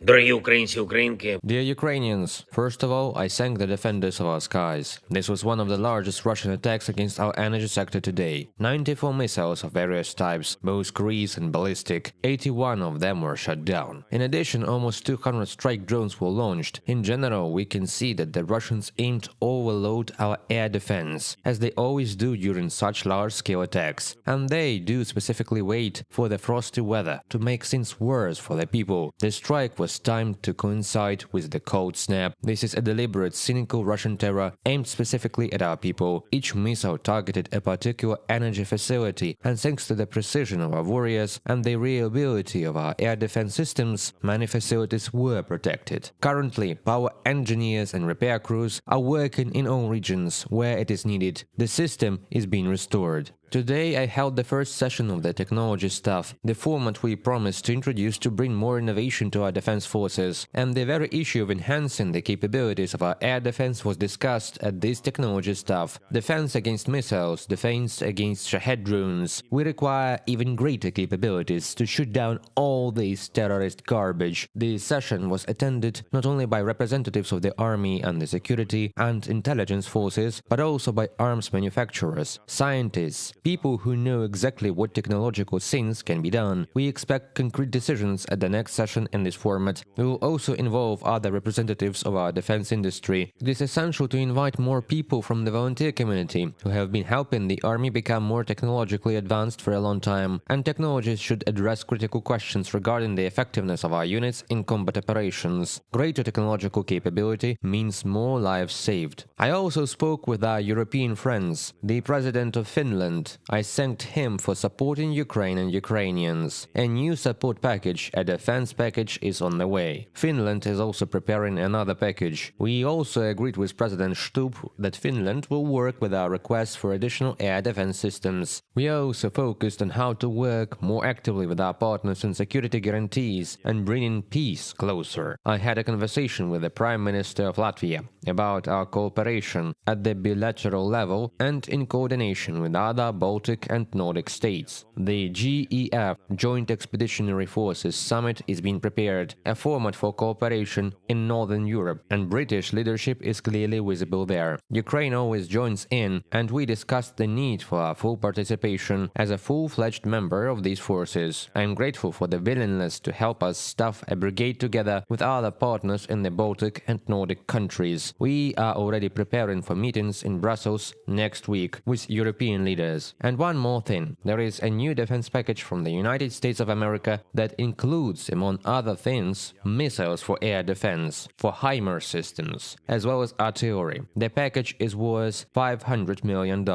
Дорогі українці, українки, Dear Ukrainians, first of all, I thank the defenders of our skies. This was one of the largest Russian attacks against our energy sector today. 94 missiles of various types, both cruise and ballistic, 81 of them were shot down. In addition, almost 200 strike drones were launched. In general, we can see that the Russians aimed to overload our air defense, as they always do during such large-scale attacks. And they do specifically wait for the frosty weather to make things worse for the people. The strike was timed to coincide with the cold snap. This is a deliberate, cynical Russian terror aimed specifically at our people. Each missile targeted a particular energy facility, and thanks to the precision of our warriors and the reliability of our air defense systems, many facilities were protected. Currently, power engineers and repair crews are working in all regions where it is needed. The system is being restored. Today I held the first session of the technology staff, the format we promised to introduce to bring more innovation to our defense forces, and the very issue of enhancing the capabilities of our air defense was discussed at this technology staff. Defense against missiles, defense against Shahed drones. We require even greater capabilities to shoot down all this terrorist garbage. The session was attended not only by representatives of the army and the security and intelligence forces, but also by arms manufacturers, scientists, people who know exactly what technological things can be done. We expect concrete decisions at the next session in this format. We will also involve other representatives of our defense industry. It is essential to invite more people from the volunteer community who have been helping the army become more technologically advanced for a long time, and technologies should address critical questions regarding the effectiveness of our units in combat operations. Greater technological capability means more lives saved. I also spoke with our European friends, the President of Finland. I thanked him for supporting Ukraine and Ukrainians. A new support package, a defense package, is on the way. Finland is also preparing another package. We also agreed with President Stubb that Finland will work with our requests for additional air defense systems. We also focused on how to work more actively with our partners in security guarantees and bringing peace closer. I had a conversation with the Prime Minister of Latvia about our cooperation at the bilateral level and in coordination with other Baltic and Nordic states. The GEF, Joint Expeditionary Forces Summit, is being prepared, a format for cooperation in Northern Europe, and British leadership is clearly visible there. Ukraine always joins in, and we discussed the need for our full participation as a full-fledged member of these forces. I am grateful for the willingness to help us staff a brigade together with other partners in the Baltic and Nordic countries. We are already preparing for meetings in Brussels next week with European leaders. And one more thing, there is a new defense package from the United States of America that includes, among other things, missiles for air defense, for HIMARS systems, as well as artillery. The package is worth $500 million.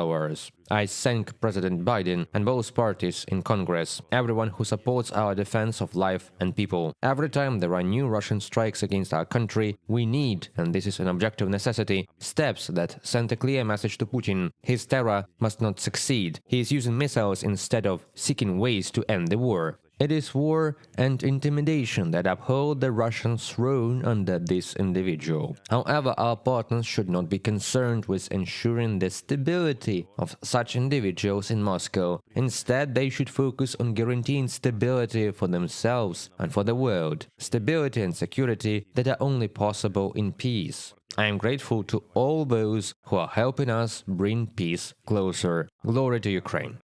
I thank President Biden and both parties in Congress, everyone who supports our defense of life and people. Every time there are new Russian strikes against our country, we need, and this is an objective necessity, steps that send a clear message to Putin. His terror must not succeed. He is using missiles instead of seeking ways to end the war. It is war and intimidation that uphold the Russian throne under this individual. However, our partners should not be concerned with ensuring the stability of such individuals in Moscow. Instead, they should focus on guaranteeing stability for themselves and for the world. Stability and security that are only possible in peace. I am grateful to all those who are helping us bring peace closer. Glory to Ukraine.